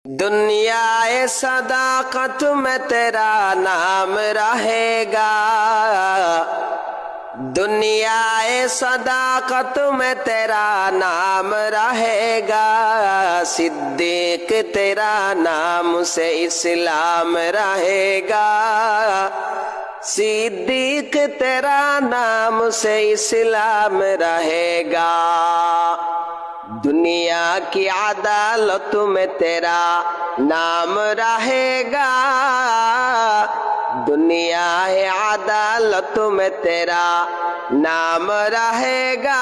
दुनियाए सदाकत में तेरा नाम रहेगा, दुनियाए सदाकत में तेरा नाम रहेगा। सिद्दीक तेरा नाम से इस्लाम रहेगा, सिद्दीक तेरा नाम से इस्लाम रहेगा। दुनिया की अदालत में तेरा नाम रहेगा, दुनिया है अदालत में तेरा नाम रहेगा।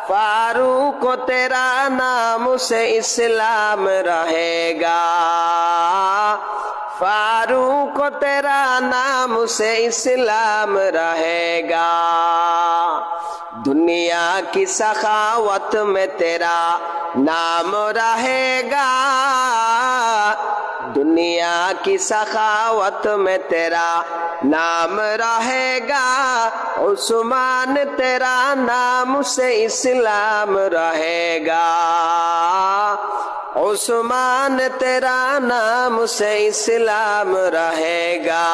फारूक तेरा नाम से इस्लाम रहेगा, फारूक तेरा नाम से इस्लाम रहेगा। दुनिया की सखावत में तेरा नाम रहेगा, दुनिया की सखावत में तेरा नाम रहेगा। उस्मान तेरा नाम से इस्लाम रहेगा, उस्मान तेरा नाम से इस्लाम रहेगा।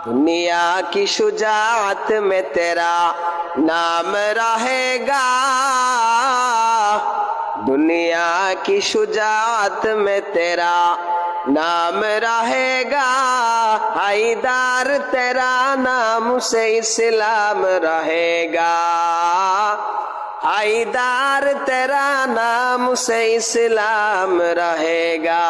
दुनिया की शुजाअत में तेरा नाम रहेगा, दुनिया की शुजाअत में तेरा नाम रहेगा। हैदर तेरा नाम से इस्लाम रहेगा, हैदर तेरा नाम से इस्लाम रहेगा।